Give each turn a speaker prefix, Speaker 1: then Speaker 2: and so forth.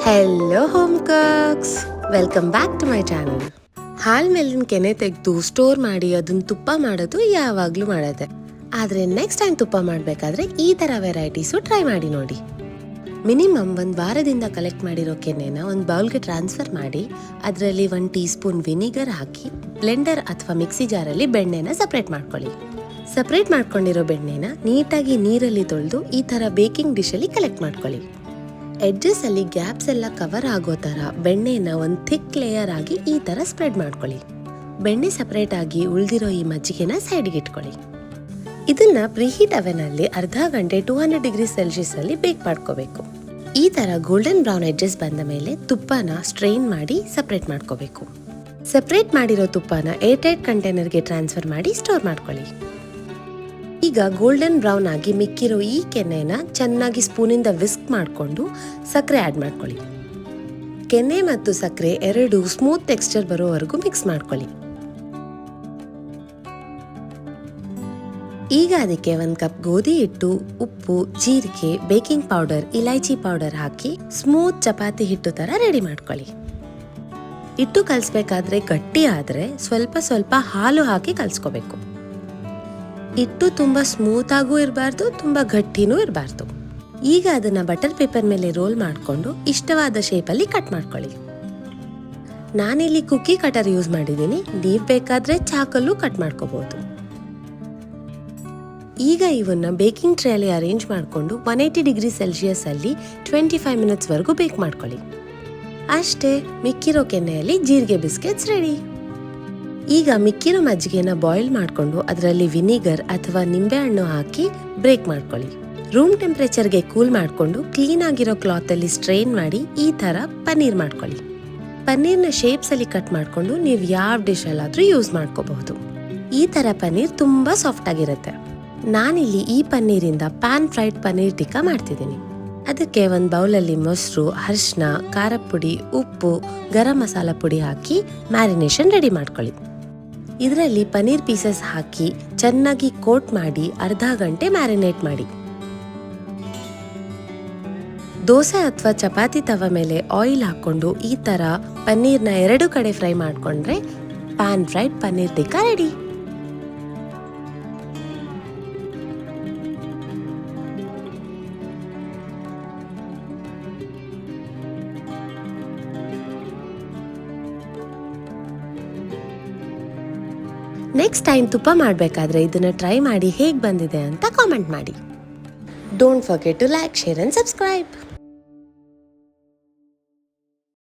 Speaker 1: Hello home cooks, welcome back to my channel. ಹಾಲ್ ಮೇಲಿನ ಕೆನೆ ತೆಗೆದು ಸ್ಟೋರ್ ಮಾಡಿ ಅದನ್ನ ತುಪ್ಪ ಮಾಡೋದು ಯಾವಾಗ್ಲೂ ಮಾಡತ್ತೆ. ಆದ್ರೆ ನೆಕ್ಸ್ಟ್ ಟೈಮ್ ತುಪ್ಪ ಮಾಡಬೇಕಾದ್ರೆ ಈ ತರ ವೆರೈಟೀಸು ಟ್ರೈ ಮಾಡಿ ನೋಡಿ. ಮಿನಿಮಮ್ 1 ವಾರದಿಂದ ಕಲೆಕ್ಟ್ ಮಾಡಿರೋ ಕೆನೆನ ಒಂದು ಬೌಲ್ಗೆ ಟ್ರಾನ್ಸ್ಫರ್ ಮಾಡಿ ಅದರಲ್ಲಿ 1 ಟೀ ಸ್ಪೂನ್ ವಿನಿಗರ್ ಹಾಕಿ ಬ್ಲೆಂಡರ್ ಅಥವಾ ಮಿಕ್ಸಿ ಜಾರಲ್ಲಿ ಬೆಣ್ಣೆನ ಸಪ್ರೇಟ್ ಮಾಡ್ಕೊಳ್ಳಿ. ಸಪ್ರೇಟ್ ಮಾಡ್ಕೊಂಡಿರೋ ಬೆಣ್ಣೆನ ನೀಟಾಗಿ ನೀರಲ್ಲಿ ತೊಳೆದು ಈ ತರ ಬೇಕಿಂಗ್ ಡಿಶಲ್ಲಿ ಕಲೆಕ್ಟ್ ಮಾಡ್ಕೊಳ್ಳಿ. ಎಡ್ಜಸ್ ಅಲ್ಲಿ ಗ್ಯಾಪ್ಸ್ ಎಲ್ಲ ಕವರ್ ಆಗೋ ತರ ಬೆಣ್ಣೆನ ಒಂದು ಥಿಕ್ ಲೇಯರ್ ಆಗಿ ಈ ತರ ಸ್ಪ್ರೆಡ್ ಮಾಡ್ಕೊಳ್ಳಿ. ಬೆಣ್ಣೆ ಸಪರೇಟ್ ಆಗಿ ಉಳಿದಿರೋ ಈ ಮಜ್ಜಿಗೆನ ಸೈಡ್ಗೆ ಇಟ್ಕೊಳ್ಳಿ. ಇದನ್ನ ಪ್ರೀಹೀಟ್ ಅವನ್ ಅಲ್ಲಿ ಅರ್ಧ ಗಂಟೆ 200 ಡಿಗ್ರಿ ಸೆಲ್ಸಿಯಸ್ ಅಲ್ಲಿ ಬೇಕ್ ಮಾಡ್ಕೋಬೇಕು. ಈ ತರ ಗೋಲ್ಡನ್ ಬ್ರೌನ್ ಎಡ್ಜಸ್ ಬಂದ ಮೇಲೆ ತುಪ್ಪನ ಸ್ಟ್ರೈನ್ ಮಾಡಿ ಸಪರೇಟ್ ಮಾಡ್ಕೋಬೇಕು. ಸಪರೇಟ್ ಮಾಡಿರೋ ತುಪ್ಪನ ಏರ್ಟೈಟ್ ಕಂಟೈನರ್ಗೆ ಟ್ರಾನ್ಸ್ಫರ್ ಮಾಡಿ ಸ್ಟೋರ್ ಮಾಡ್ಕೊಳ್ಳಿ. ಈಗ ಗೋಲ್ಡನ್ ಬ್ರೌನ್ ಆಗಿ ಮಿಕ್ಕಿರೋ ಈ ಕೆನೆನ ಚೆನ್ನಾಗಿ ಸ್ಪೂನಿಂದ ವಿಸ್ಕ್ ಮಾಡಿಕೊಂಡು ಸಕ್ಕರೆ ಆಡ್ ಮಾಡ್ಕೊಳ್ಳಿ. ಕೆನೆ ಮತ್ತು ಸಕ್ಕರೆ ಎರಡು ಸ್ಮೂತ್ ಟೆಕ್ಸ್ಚರ್ ಬರೋವರೆಗೂ ಮಿಕ್ಸ್ ಮಾಡ್ಕೊಳ್ಳಿ. ಈಗ ಅದಕ್ಕೆ 1 ಕಪ್ ಗೋಧಿ ಹಿಟ್ಟು, ಉಪ್ಪು, ಜೀರಿಗೆ, ಬೇಕಿಂಗ್ ಪೌಡರ್, ಇಲೈಚಿ ಪೌಡರ್ ಹಾಕಿ ಸ್ಮೂತ್ ಚಪಾತಿ ಹಿಟ್ಟು ತರ ರೆಡಿ ಮಾಡ್ಕೊಳ್ಳಿ. ಹಿಟ್ಟು ಕಲಿಸ್ಬೇಕಾದ್ರೆ ಗಟ್ಟಿ ಆದ್ರೆ ಸ್ವಲ್ಪ ಸ್ವಲ್ಪ ಹಾಲು ಹಾಕಿ ಕಲಿಸ್ಕೋಬೇಕು. ಹಿಟ್ಟು ತುಂಬಾ ಸ್ಮೂತ್ ಆಗೂ ಇರಬಾರ್ದು, ತುಂಬಾ ಗಟ್ಟಿನೂ ಇರಬಾರ್ದು. ಈಗ ಅದನ್ನ ಬಟರ್ ಪೇಪರ್ ಮೇಲೆ ರೋಲ್ ಮಾಡಿಕೊಂಡು ಇಷ್ಟವಾದ ಶೇಪ್ ಅಲ್ಲಿ ಕಟ್ ಮಾಡ್ಕೊಳ್ಳಿ. ನಾನಿಲ್ಲಿ ಕುಕ್ಕಿ ಕಟರ್ ಯೂಸ್ ಮಾಡಿದ್ದೀನಿ, ನೀವು ಬೇಕಾದ್ರೆ ಚಾಕಲ್ಲೂ ಕಟ್ ಮಾಡ್ಕೋಬಹುದು. ಈಗ ಇವನ್ನ ಬೇಕಿಂಗ್ ಟ್ರೇ ಅಲ್ಲಿ ಅರೇಂಜ್ ಮಾಡಿಕೊಂಡು 180 ಡಿಗ್ರಿ ಸೆಲ್ಸಿಯಸ್ ಅಲ್ಲಿ 25 ಮಿನಿಟ್ಸ್ ವರೆಗೂ ಬೇಕ್ ಮಾಡ್ಕೊಳ್ಳಿ. ಅಷ್ಟೇ, ಮಿಕ್ಕಿರೋ ಕೆನೆಯಲ್ಲಿ ಜೀರಿಗೆ ಬಿಸ್ಕೆಟ್ಸ್ ರೆಡಿ. ಈಗ ಮಿಕ್ಕಿರೋ ಮಜ್ಜಿಗೆನ ಬಾಯ್ಲ್ ಮಾಡಿಕೊಂಡು ಅದರಲ್ಲಿ ವಿನಿಗರ್ ಅಥವಾ ನಿಂಬೆ ಹಣ್ಣು ಹಾಕಿ ಬ್ರೇಕ್ ಮಾಡ್ಕೊಳ್ಳಿ. ರೂಮ್ ಟೆಂಪರೇಚರ್ಗೆ ಕೂಲ್ ಮಾಡಿಕೊಂಡು ಕ್ಲೀನ್ ಆಗಿರೋ ಕ್ಲಾತ್ ಅಲ್ಲಿ ಸ್ಟ್ರೈನ್ ಮಾಡಿ ಈ ತರ ಪನ್ನೀರ್ ಮಾಡ್ಕೊಳ್ಳಿ. ಪನ್ನೀರ್ನ ಶೇಪ್ಸ್ ಅಲ್ಲಿ ಕಟ್ ಮಾಡಿಕೊಂಡು ನೀವು ಯಾವ ಡಿಶ್ ಅಲ್ಲಾದ್ರೂ ಯೂಸ್ ಮಾಡ್ಕೋಬಹುದು. ಈ ತರ ಪನ್ನೀರ್ ತುಂಬಾ ಸಾಫ್ಟ್ ಆಗಿರುತ್ತೆ. ನಾನಿಲ್ಲಿ ಈ ಪನ್ನೀರಿಂದ ಪ್ಯಾನ್ ಫ್ರೈಡ್ ಪನ್ನೀರ್ ಟಿಕ್ಕಾ ಮಾಡ್ತಿದ್ದೀನಿ. ಅದಕ್ಕೆ ಒಂದು ಬೌಲಲ್ಲಿ ಮೊಸರು, ಅರಿಶಿನ, ಖಾರ ಪುಡಿ, ಉಪ್ಪು, ಗರಂ ಮಸಾಲ ಪುಡಿ ಹಾಕಿ ಮ್ಯಾರಿನೇಷನ್ ರೆಡಿ ಮಾಡ್ಕೊಳ್ಳಿ. ಇದರಲ್ಲಿ ಪನ್ನೀರ್ ಪೀಸಸ್ ಹಾಕಿ ಚೆನ್ನಾಗಿ ಕೋಟ್ ಮಾಡಿ ಅರ್ಧ ಗಂಟೆ ಮ್ಯಾರಿನೇಟ್ ಮಾಡಿ. ದೋಸೆ ಅಥವಾ ಚಪಾತಿ ತವ ಮೇಲೆ ಆಯಿಲ್ ಹಾಕೊಂಡು ಈ ತರ ಪನ್ನೀರ್ನ 2 ಕಡೆ ಫ್ರೈ ಮಾಡ್ಕೊಂಡ್ರೆ PAN fried paneer tikka ready. Next time ತುಪ್ಪ ಮಾಡಬೇಕಾದ್ರೆ ಇದನ್ನ ಟ್ರೈ ಮಾಡಿ ಹೇಗೆ ಬಂದಿದೆ ಅಂತ ಕಾಮೆಂಟ್ ಮಾಡಿ. Don't forget to like, share and subscribe.